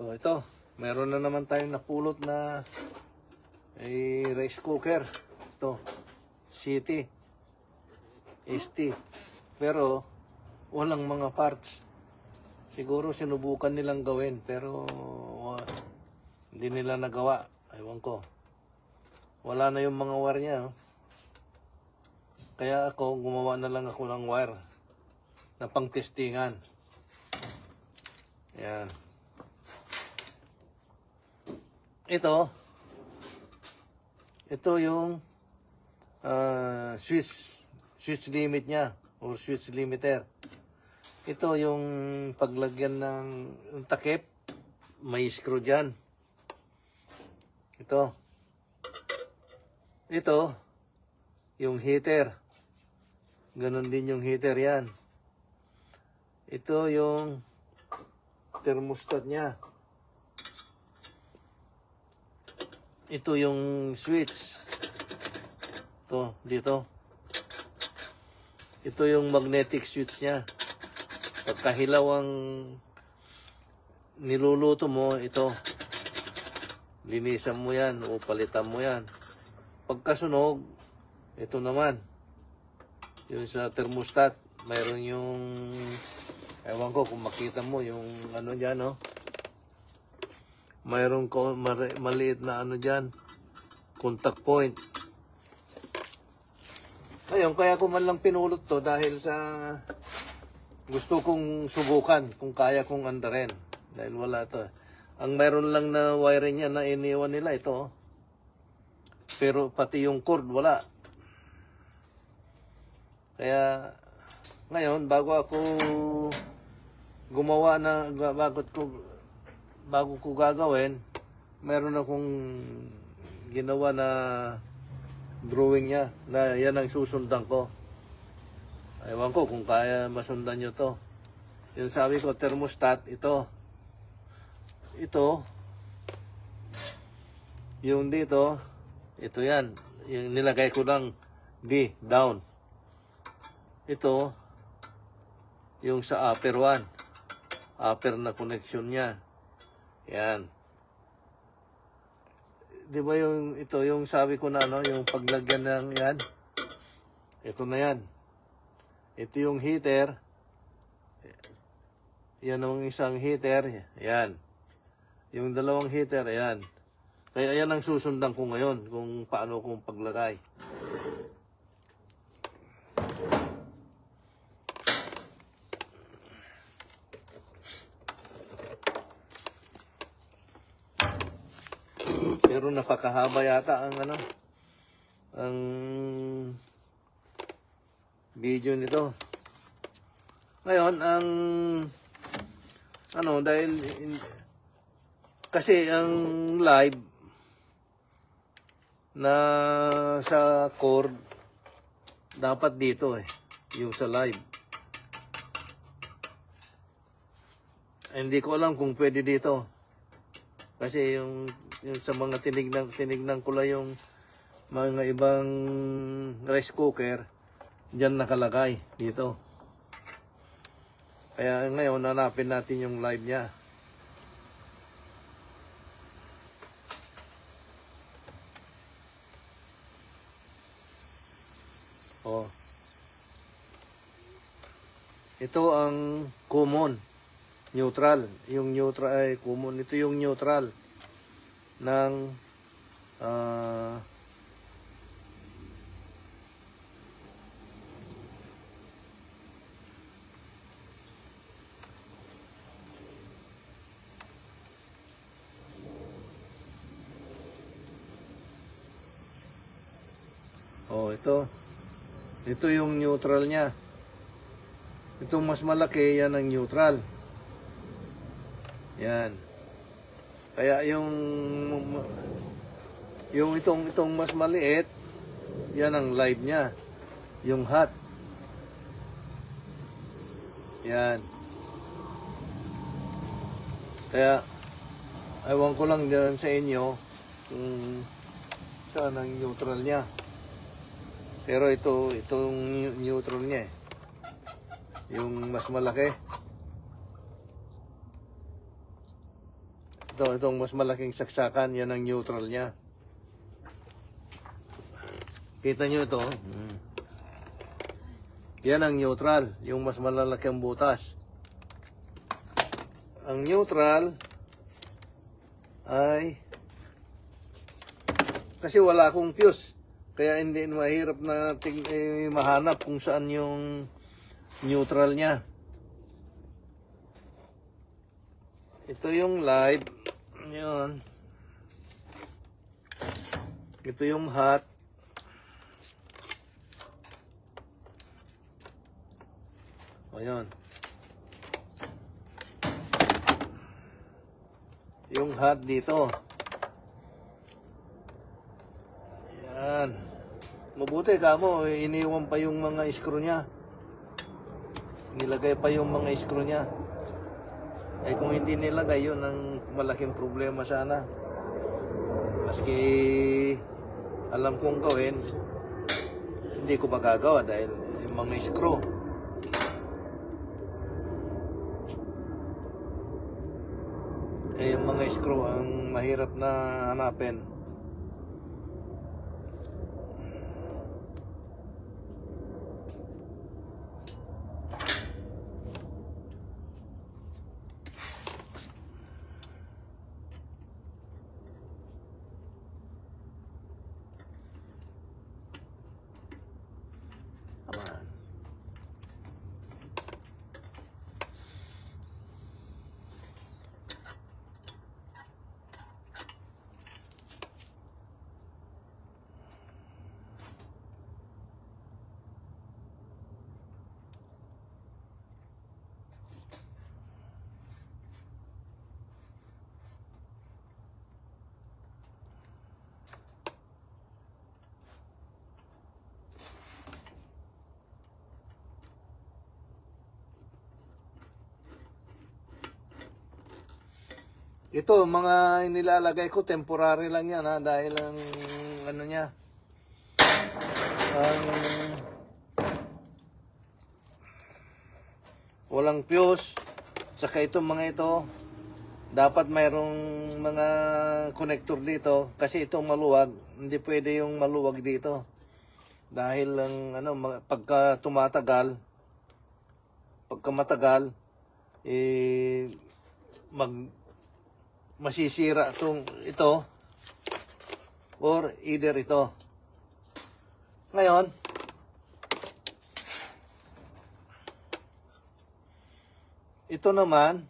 So ito, meron na naman tayong napulot na rice cooker. Ito, City ST. Pero walang mga parts. Siguro sinubukan nilang gawin pero hindi nila nagawa. Ewan ko. Wala na yung mga wire niya. Kaya ako, gumawa na lang ako ng wire na pang-testingan. Yan. Ito yung switch limit niya or switch limiter. Ito yung paglagyan ng takip, may screw dyan. Ito yung heater. Ganon din yung heater yan. Ito yung thermostat niya. Ito yung switch. Ito, dito. Ito yung magnetic switch niya. Pagkahilaw ang niluluto mo, ito. Linisan mo yan o palitan mo yan. Pagkasunog, ito naman. Yung sa thermostat, mayroon yung, ewan ko kung makita mo, yung ano dyan, no? Mayroon ko maliit na ano dyan, contact point. Ayun, kaya ko man lang pinulot to dahil sa gusto kong subukan kung kaya kong andarin. Dahil wala to. Ang mayroon lang na wiring niya na iniwan nila ito. Pero pati yung cord wala. Kaya ngayon bago ako gumawa na bago ko gagawin, meron akong ginawa na drawing niya na yan ang susundan ko. Ewan ko kung kaya masundan nyo to. Yung sabi ko, thermostat, ito. Yung dito, ito yan. Yung nilagay ko lang D, down. Ito, yung sa upper 1. Upper na connection niya. Yan. Di ba yung ito yung sabi ko na ano, yung paglagyan ng yan. Ito na yan. Ito yung heater. Yan ang isang heater. Yan. Yung dalawang heater, ayan. Kaya yan ang susundan ko ngayon kung paano kong paglagay. Pero napakahaba yata ang ano, ang video nito. Ngayon, ang ano, dahil kasi ang live na sa cord dapat dito yung sa live. Hindi ko alam kung pwede dito. Kasi yung sa mga tinignan ko lang yung mga ibang rice cooker, diyan nakalagay dito. Kaya ngayon hanapin natin yung live niya. Oh. Ito ang common, neutral. Yung neutral ay common. Ito yung neutral ng ito yung neutral niya. Itong mas malaki, yan ang neutral. Yan. Kaya yung itong mas maliit, yan ang live niya. Yung hot. Yan. Kaya ewan ko lang dyan sa inyo kung saan ang neutral niya. Pero itong neutral niya yung mas malaki. Itong mas malaking saksakan, yan ang neutral niya. Kita nyo ito? Yan ang neutral, yung mas malalaki ang butas. Ang neutral ay kasi wala akong fuse. Kaya hindi mahirap na mahanap kung saan yung neutral niya. Ito yung live. Yun. Ito yung hot. Ayan. Yung hot dito. Ayan. Mabuti ka mo, iniwan pa yung mga screw niya. Nilagay pa yung mga screw niya. Eh kung hindi nilagay, yun ang malaking problema sana. Maski alam kong gawin, hindi ko magagawa dahil yung mga screw. Eh yung mga screw ang mahirap na hanapin. Ito, mga nilalagay ko, temporary lang yan ha, dahil ang ano niya, ang walang fuse, saka itong mga ito, dapat mayroong mga connector dito, kasi itong maluwag, hindi pwede yung maluwag dito. Dahil ang ano, pagka matagal, eh, masisira ito or either ito. Ngayon, ito naman,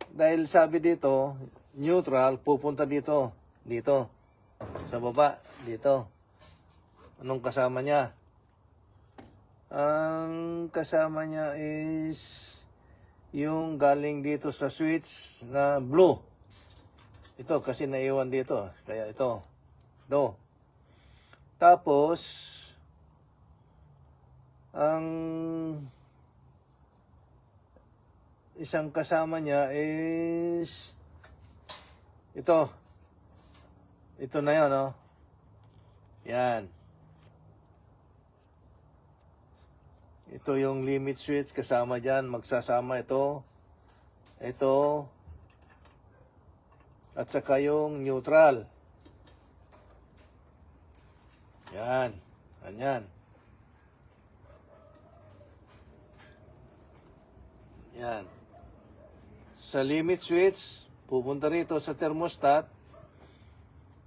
dahil sabi dito, neutral, pupunta dito, sa baba, dito. Anong kasama niya? Ang kasama niya is yung galing dito sa switch na blue. Ito kasi naiwan dito. Kaya ito. Tapos, ang isang kasama niya is ito. Ito na yun, oh. Yan. Ito yung limit switch kasama dyan. Magsasama ito. Ito. At saka yung neutral. Yan. Ganyan. Yan. Sa limit switch, pupunta rito sa thermostat.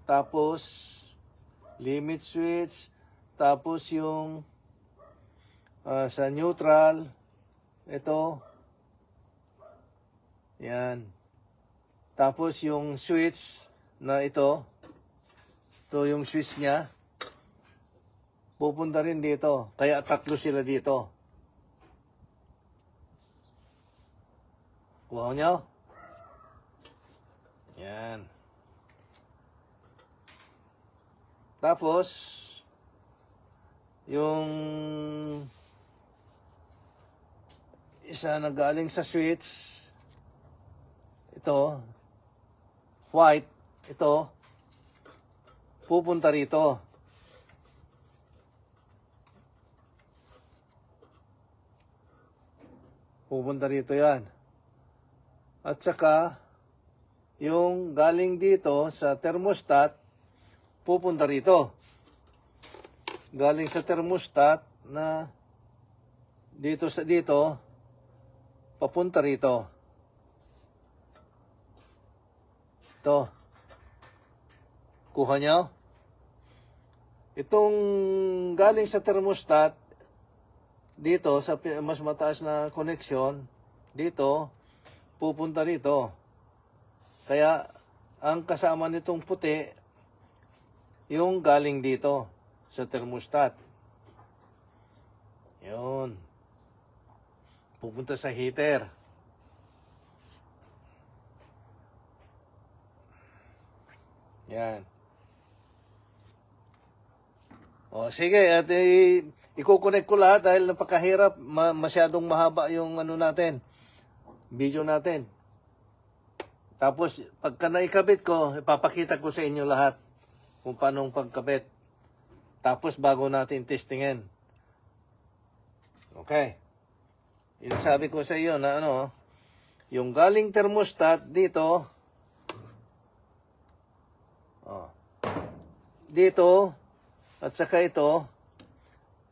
Tapos, limit switch. Tapos yung sa neutral. Ito. Yan. Tapos yung switch na ito yung switch niya, pupunta rin dito. Kaya tatlo sila dito. Kuha nyo? Yan. Tapos, yung isa na galing sa switch, ito, white, ito, pupunta rito. Pupunta rito yan. At saka, yung galing dito sa thermostat, pupunta rito. Galing sa thermostat na dito sa dito, papunta rito. Ito. Kuha nyo? Itong galing sa thermostat, dito sa mas mataas na koneksyon, dito, pupunta rito. Kaya, ang kasama nitong puti, yung galing dito sa thermostat. Yun. Pupunta sa heater. Yan. O, sige, at i-connect ko lahat dahil napakahirap, masyadong mahaba yung ano natin, video natin. Tapos, pagka naikabit ko, ipapakita ko sa inyo lahat kung paano pagkabit. Tapos, bago natin testingin. Okay. Yung sabi ko sa iyo na ano, yung galing thermostat dito, dito, at saka ito,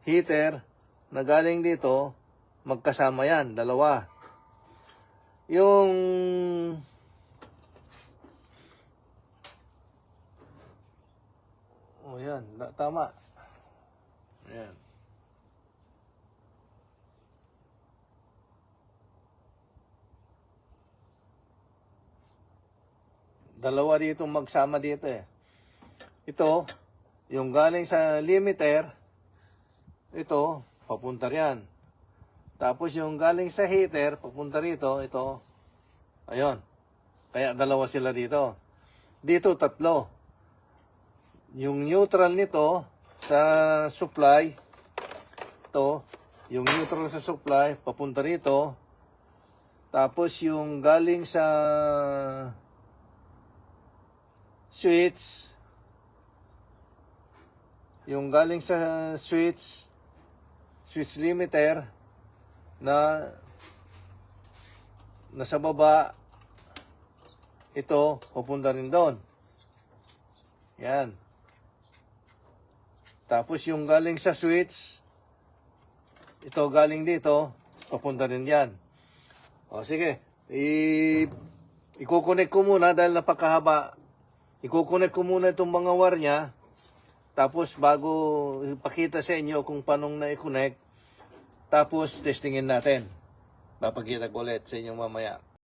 heater, na galing dito, magkasama yan, dalawa. Yung yan, tama. Ayan. Dalawa dito magsama dito eh. Ito, yung galing sa limiter, ito, papunta riyan. Tapos yung galing sa heater, papunta rito, ito, ayun. Kaya dalawa sila dito. Dito, tatlo. Yung neutral nito sa supply, ito, yung neutral sa supply, papunta rito. Tapos yung galing sa switch, switch limiter na nasa baba, ito, papunta rin doon. Yan. Tapos yung galing sa switch, ito galing dito, papunta rin yan. O sige, i-connect ko muna dahil napakahaba. I-connect ko muna itong mga wire niya. Tapos bago ipakita sa inyo kung paano na i-connect, tapos testingin natin. Papakita ko ulit sa inyo mamaya.